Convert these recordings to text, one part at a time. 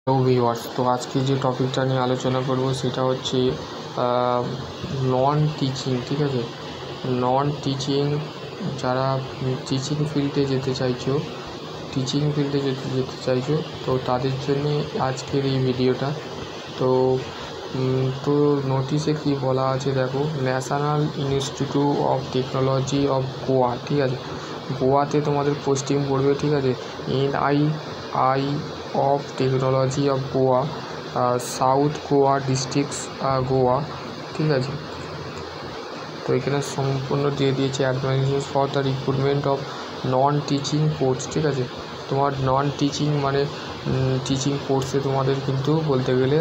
Hello viewers, তো আজকে যে টপিকটা নিয়ে আলোচনা করব সেটা হচ্ছে নন টিচিং। ঠিক আছে, নন টিচিং যারা টিচিং ফিল্ডে যেতে চাইছো তো তাদের জন্যে আজকের এই ভিডিওটা। তো তো নোটিশে কি বলা আছে দেখো, national institute of technology of Goa. ঠিক আছে, গোয়াতে তোমাদের পোস্টিং পড়বে। ঠিক আছে, NII of technology of Goa, south Goa districts, Goa. ঠিক আছে, তো এখানে সম্পূর্ণ দিয়ে দিয়েছে advertisement for the recruitment of non teaching post. ঠিক আছে, তোমার নন টিচিং মানে টিচিং কোর্সে তোমাদের কিন্তু বলতে গেলে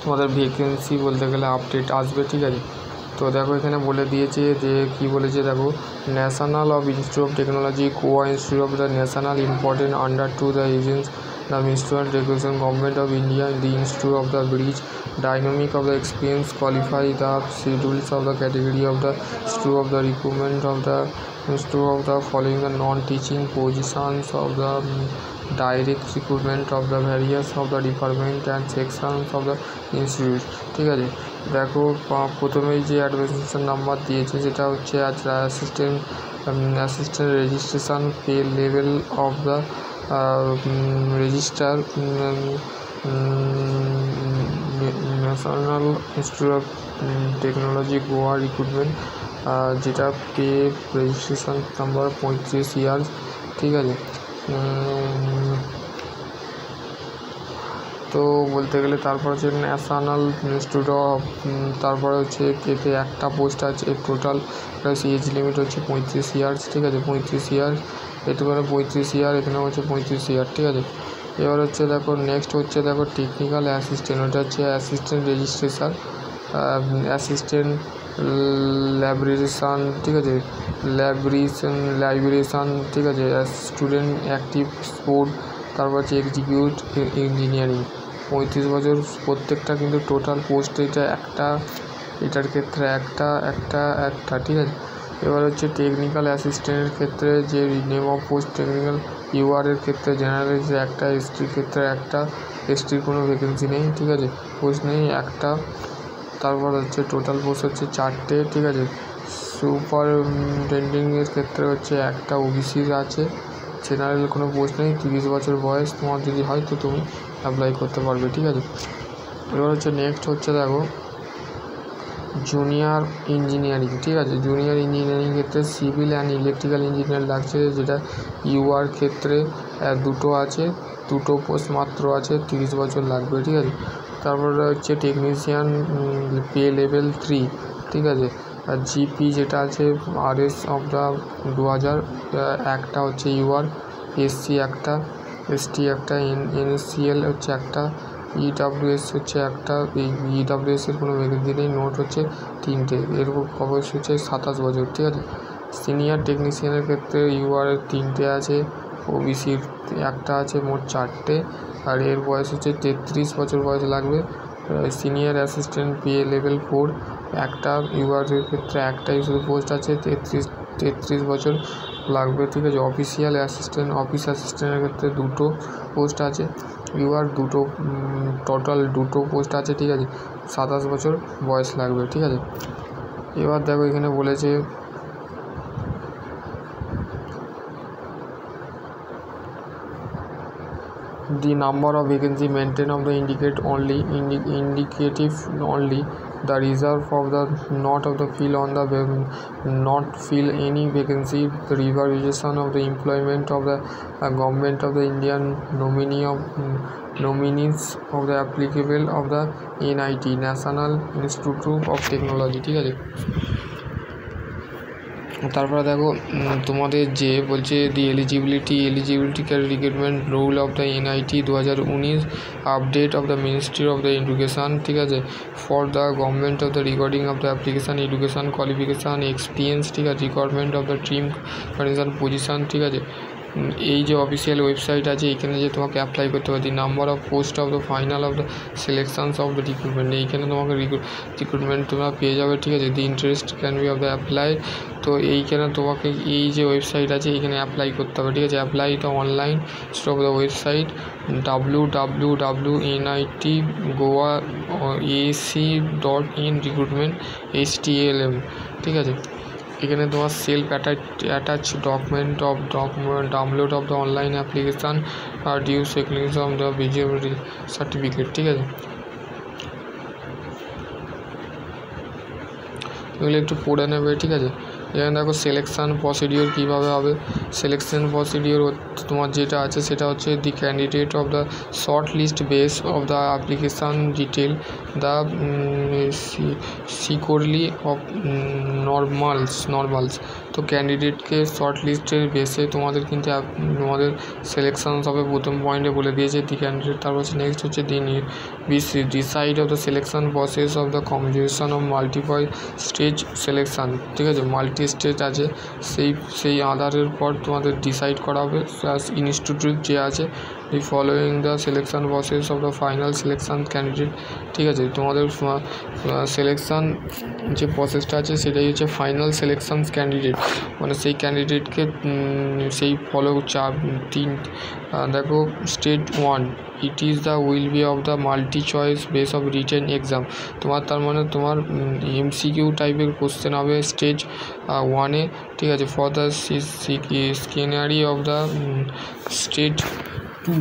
তোমাদের ভ্যাকেন্সি বলতে গেলে আপডেট আসবে। ঠিক আছে, তো দেখো এখানে বলে দিয়েছে যে কি বলেছে দেখো, national of institute of technology Goa institute of the national important under to the agents the ministry of regulation government of India the institute of the bridge dynamic of the experience qualify the schedules of the category of the institute of the recruitment of the institute of the following the non-teaching positions of the direct recruitment of the various of the department and sections of the institute। ঠিক আছে, দেখো প্রথমেই যে admission number দিয়েছে সেটা হচ্ছে assistant registration pay level of the register national institute of technology Goa recruitment, যেটা pay registration number 35 years. ঠিক আছে, তো বলতে গেলে তারপর হচ্ছে ন্যাশনাল ইনস্টিটিউট অফ, তারপরে হচ্ছে এতে একটা পোস্ট আছে, টোটাল এজ লিমিট হচ্ছে 35 ইয়ার্স। ঠিক আছে, 35 ইয়ার, এখানে 35 ইয়ার, এখানে হচ্ছে 35 ইয়ার। ঠিক আছে, এবার হচ্ছে দেখো নেক্সট হচ্ছে দেখো টেকনিক্যাল অ্যাসিস্ট্যান্ট, ওটা হচ্ছে অ্যাসিস্ট্যান্ট রেজিস্ট্রেশন, অ্যাসিস্ট্যান্ট ল্যাবরেশন। ঠিক আছে, লাইব্রেশন। ঠিক আছে, স্টুডেন্ট অ্যাক্টিভ স্পোর্ট, তারপর হচ্ছে এক্সিকিউট ইঞ্জিনিয়ারিং। 35 বছর প্রত্যেকটা কিন্তু টোটাল পোস্ট, এটার ক্ষেত্রে একটা। ঠিক আছে, এবার হচ্ছে টেকনিক্যাল অ্যাসিস্ট্যান্টের ক্ষেত্রে যে নেম অফ পোস্ট টেকনিক্যাল ইউআরের ক্ষেত্রে জেনারেল একটা, এসটির ক্ষেত্রে একটা, এসটির কোনো ভ্যাকেন্সি নেই। ঠিক আছে, পোস্ট নেই একটা। তারপর হচ্ছে টোটাল পোস্ট হচ্ছে 4টে। ঠিক আছে, সুপারিনটেন্ডেন্টের ক্ষেত্রে হচ্ছে একটা, ওবিসির আছে, জেনারেল কোনো পোস্ট নেই। 30 বছর বয়স তোমার যদি হয় তো তুমি অ্যাপ্লাই করতে পারবে। ঠিক আছে, এবার হচ্ছে নেক্সট হচ্ছে দেখো জুনিয়র ইঞ্জিনিয়ারিং। ঠিক আছে, জুনিয়র ইঞ্জিনিয়ারিং ক্ষেত্রে সিভিল অ্যান্ড ইলেকট্রিক্যাল ইঞ্জিনিয়ার লাগছে, যেটা ইউআর ক্ষেত্রে দুটো আছে, দুটো পোস্ট মাত্র আছে, 30 বছর লাগবে। ঠিক আছে, তারপরে হচ্ছে টেকনিশিয়ান পে লেভেল 3। ঠিক আছে, আর জিপি যেটা আছে RS অফ দ্য 2000, একটা হচ্ছে ইউআর, এসসি একটা, এসটি একটা, NSCL হচ্ছে একটা, EWS হচ্ছে একটা। এই EWS-এর কোনো ভ্যাকেন্সি নেই, নোট হচ্ছে 3টে, এর বয়স হচ্ছে 27 বছর। ঠিক আছে, সিনিয়র টেকনিশিয়ানের ক্ষেত্রে ইউআর-এর 3টে আছে, ওবিসির একটা আছে, মোট 4টে, আর এর বয়স হচ্ছে 33 বছর বয়স লাগবে। সিনিয়র অ্যাসিস্ট্যান্ট পে লেভেল 4 একটা, ইউআর-এর ক্ষেত্রে একটাই শুধু পোস্ট আছে, 33 বছর লাগবে। ঠিক আছে, অফিস অ্যাসিস্ট্যান্টের ক্ষেত্রে দুটো পোস্ট আছে, ইউআর দুটো, টোটাল দুটো পোস্ট আছে। ঠিক আছে, 27 বছর বয়স লাগবে। ঠিক আছে, এবার দেখো এখানে বলেছে the number of vacancy maintained of the indicative only, the reserve of the not of the fill on the not fill any vacancy, the reservation of the employment of the government of the Indian nominees of the applicable of the NIT National Institute of Technology। ঠিক আছে, তারপরে দেখো তোমাদের যে বলছে the eligibility recruitment rule of the NIT 2019 update of the ministry of the education. ঠিক আছে, for the government of the regarding of the application education qualification experience. ঠিক আছে, requirement of the trim condition position. ঠিক আছে, এই যে official website আছে এখানে যে তোমাকে অ্যাপ্লাই করতে হবে, the number of post of the final of the selections of the recruitment, এইখানে তোমাকে রিক্রুটমেন্ট তোমরা পেয়ে যাবে, ঠিক আছে। দি interest can be of the apply, তো এইখানে তোমাকে এই যে ওয়েবসাইট আছে এখানে অ্যাপ্লাই করতে হবে, ঠিক আছে। Apply the online of the website www.nitgoa.ac.in recruitment HTLM, ঠিক আছে। এখানে তোমার self attach document download of the online application আর due speculation of the visibility certificate, ঠিক আছে। এগুলো একটু পড়ে নেবে, ঠিক আছে। এখানে দেখো সিলেকশান প্রসিডিওর কীভাবে হবে। সিলেকশন প্রসিডিওর তোমার যেটা আছে সেটা হচ্ছে the candidate of the short list base of the application detail the securely of normals, তো ক্যান্ডিডেটকে শর্ট লিস্টের বেসে তোমাদের কিন্তু তোমাদের সিলেকশান হবে, প্রথম পয়েন্টে বলে দিয়েছে দি ক্যান্ডিডেট। তারপর হচ্ছে নেক্সট হচ্ছে decide of the selection process of the combination of multiple stage selection, ঠিক আছে। মাল্টি স্টেজ আছে সেই আধারের পর তোমাদের ডিসাইড করা হবে। ইনস্টিটিউট যে আছে the following the selection process of the final selection candidate, ঠিক আছে। তোমাদের সিলেকশান যে প্রসেসটা আছে সেটাই হচ্ছে ফাইনাল সিলেকশান ক্যান্ডিডেট, মানে সেই ক্যান্ডিডেটকে সেই দেখো stage 1 it is the will be of the multi choice base of written exam, তার মানে তোমার MCQ টাইপের কোশ্চেন হবে স্টেজ 1-এ, ঠিক আছে। For the scenario of the stage 2,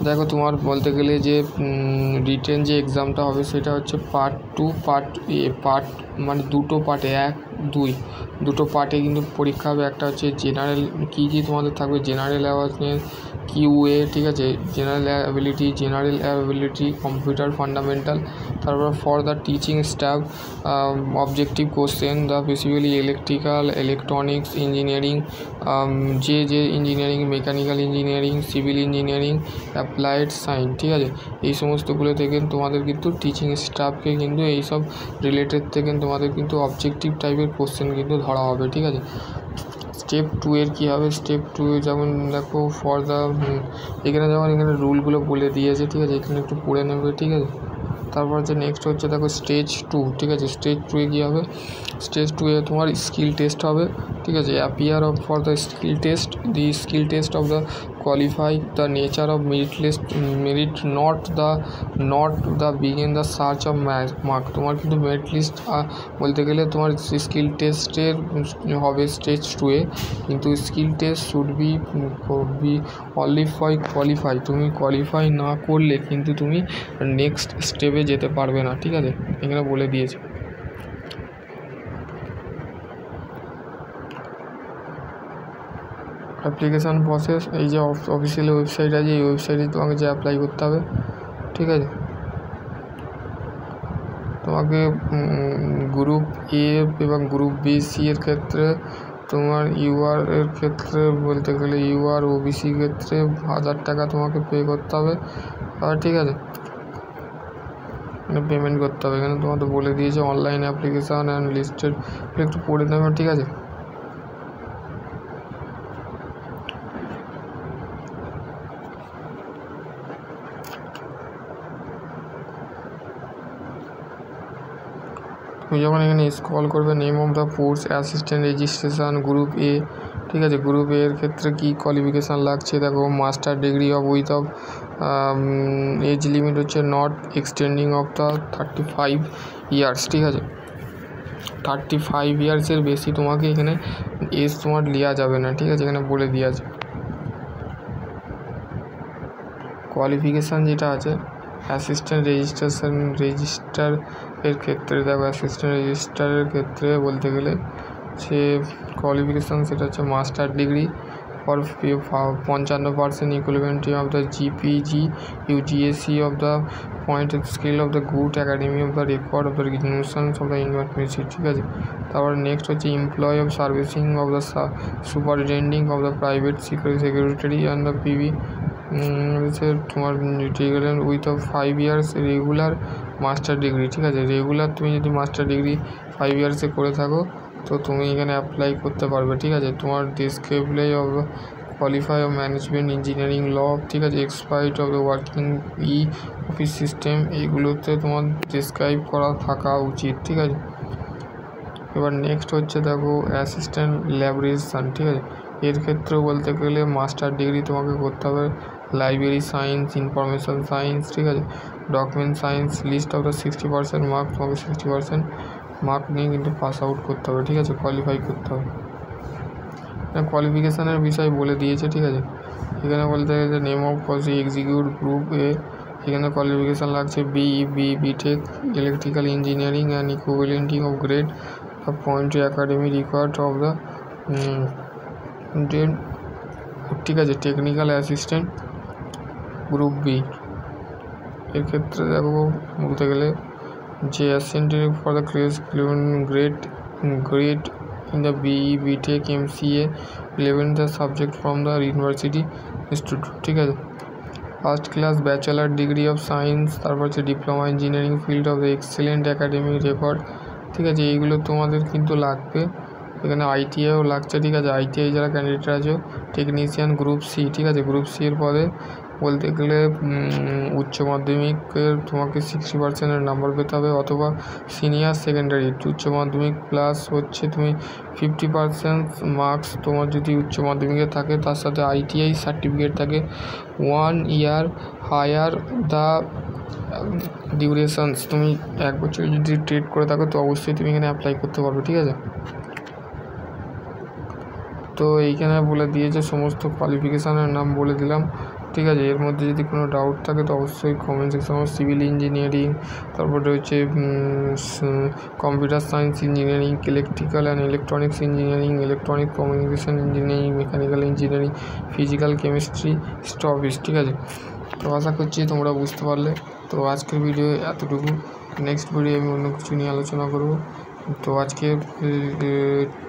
দেখো তোমার বলতে গেলে যে রিটেন যে এক্সামটা হবে সেটা হচ্ছে পার্ট 2 পার্ট মানে দুটো পার্টে 1-2 দুটো পার্টে কিন্তু পরীক্ষা হবে। একটা হচ্ছে জেনারেল কী তোমাদের থাকবে, জেনারেল অ্যাওয়ারনেস QA, ঠিক আছে, জেনারেল অ্যাবিলিটি কম্পিউটার ফান্ডামেন্টাল। তারপর for the teaching staff objective question the basically electrical electronics engineering, যে engineering, mechanical engineering, civil engineering, applied science, ঠিক আছে। এই সমস্তগুলো থেকে তোমাদের কিন্তু টিচিং স্টাফকে কিন্তু এইসব রিলেটেড থেকে তোমাদের কিন্তু অবজেক্টিভ টাইপের কোশ্চেন কিন্তু ধরা হবে, ঠিক আছে। স্টেপ 2 এর কী হবে, স্টেপ 2 এ যেমন দেখো ফর দ্য এখানে রুলগুলো বলে দিয়েছে, ঠিক আছে, এখানে একটু পড়ে নেবে, ঠিক আছে। তারপর হচ্ছে নেক্সট হচ্ছে দেখো স্টেজ 2, ঠিক আছে। স্টেজ 2 এ কী হবে, স্টেজ 2 এ তোমার স্কিল টেস্ট হবে, ঠিক আছে। Appear of for the skill test, the skill test of the qualify the nature of merit not the begin the search of mark, তোমার কিন্তু মেরিট লিস্ট বলতে গেলে তোমার স্কিল টেস্টের হবে স্টেজ 2 এ, কিন্তু skill test should be only for qualify, তুমি qualify না করলে কিন্তু তুমি নেক্সট স্টেপে যেতে পারবে না, ঠিক আছে, এখানে বলে দিয়েছে। অ্যাপ্লিকেশান প্রসেস, এই যে অফিসিয়াল ওয়েবসাইট আছে এই ওয়েবসাইটে তোমাকে যে অ্যাপ্লাই করতে হবে, ঠিক আছে। তোমাকে গ্রুপ A এবং গ্রুপ B/C এর ক্ষেত্রে তোমার UR এর ক্ষেত্রে বলতে গেলে UR OBC ক্ষেত্রে 1000 টাকা তোমাকে পে করতে হবে, আর ঠিক আছে, পেমেন্ট করতে হবে। এখানে তোমাদের বলে দিয়েছে অনলাইন অ্যাপ্লিকেশান অ্যান্ড লিস্টেড, একটু পড়ে নেবে, ঠিক আছে। তুমি যখন এখানে স্ক্রল করবে name of the post assistant registration group A, ঠিক আছে। গ্রুপ A এর ক্ষেত্রে কী কোয়ালিফিকেশান লাগছে দেখো, master degree with age limit হচ্ছে not extending of the 35 years, ঠিক আছে। 35 ইয়ার্সের বেশি তোমাকে এখানে এজ তোমার নেওয়া যাবে না, ঠিক আছে, এখানে বলে দেওয়া আছে। কোয়ালিফিকেশান যেটা আছে অ্যাসিস্ট্যান্ট রেজিস্ট্রার এর ক্ষেত্রে দেখো, অ্যাসিস্ট্যান্ট রেজিস্ট্রারের ক্ষেত্রে বলতে গেলে যে কোয়ালিফিকেশান সেটা হচ্ছে master degree for 55% equivalent of the GPG UGC of the point scale of the good academy of the record of the resignations of the university, ঠিক আছে। তারপর নেক্সট হচ্ছে employ of servicing of the superintending of the private secretary and the PV হচ্ছে তোমার with 5 years regular master degree, ঠিক আছে। Regular তুমি যদি মাস্টার ডিগ্রি 5 ইয়ার্সে করে থাকো তো তুমি এখানে অ্যাপ্লাই করতে পারবে, ঠিক আছে। তোমার descriptive of qualify of management engineering law, ঠিক আছে, expert of the working office system, এইগুলোতে তোমার ডিসক্রাইব করা থাকা উচিত, ঠিক আছে। এবার নেক্সট হচ্ছে দেখো অ্যাসিস্ট্যান্ট ল্যাবরেশন, ঠিক আছে। এর ক্ষেত্রেও বলতে গেলে মাস্টার ডিগ্রি তোমাকে করতে হবে। লাইব্রেরি সায়েন্স, ইনফরমেশন সায়েন্স, ঠিক আছে, document science, list of the 60% mark, তোমাকে 60% মার্ক নিয়ে কিন্তু পাস আউট করতে হবে, ঠিক আছে, কোয়ালিফাই করতে হবে। কোয়ালিফিকেশানের বিষয় বলে দিয়েছে, ঠিক আছে। এখানে বলতে গেলে name of execute group A, এখানে কোয়ালিফিকেশান লাগছে B Tech electrical engineering and equivalenting of grade point academy required of the, ঠিক আছে, টেকনিক্যাল অ্যাসিস্ট্যান্ট গ্রুপ বি। এর ক্ষেত্রে দেখো বলতে গেলে যে assented for the grade in the BE, BTech, MCA, 11th subject from the university institute, ঠিক আছে। First class bachelor degree of science, তারপর হচ্ছে diploma engineering field of the excellent academic record, ঠিক আছে, এইগুলো তোমাদের কিন্তু লাগবে। এখানে ITIও লাগছে, ঠিক আছে। ITI যারা ক্যান্ডিডেট আছে, টেকনিশিয়ান গ্রুপ সি, ঠিক আছে, গ্রুপ সি এর পদে বলতে গেলে উচ্চ মাধ্যমিকের তোমাকে 60% নাম্বার পেতে হবে, অথবা সিনিয়র সেকেন্ডারি উচ্চ মাধ্যমিক প্লাস হচ্ছে তুমি 50% মার্কস তোমার যদি উচ্চ মাধ্যমিকে থাকে, তার সাথে ITI সার্টিফিকেট থাকে 1 ইয়ার হায়ার দ্য ডিউরেশনস, তুমি 1 বছর যদি ট্রেড করে থাকো তো অবশ্যই তুমি এখানে অ্যাপ্লাই করতে পারবে, ঠিক আছে। তো এইখানে বলে দিয়েছে সমস্ত কোয়ালিফিকেশানের নাম বলে দিলাম, ঠিক আছে। এর মধ্যে যদি কোনো ডাউট থাকে তো অবশ্যই কমেন্ট সেকশনে। সিভিল ইঞ্জিনিয়ারিং, তারপরে হচ্ছে computer science engineering, electrical and electronics engineering, electronic communication engineering, mechanical engineering, physical chemistry, স্টপিস, ঠিক আছে। তো আশা করছি তোমরা বুঝতে পারলে। তো আজকের ভিডিও এতটুকু, নেক্সট ভিডিও আমি অন্য কিছু নিয়ে আলোচনা করব। তো আজকে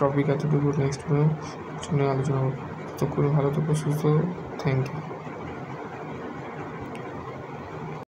টপিক এতটুকু, নেক্সট ভিডিও কিছু নিয়ে আলোচনা করব। তো খুবই ভালো থেকো, সুস্থ, থ্যাংক ইউ।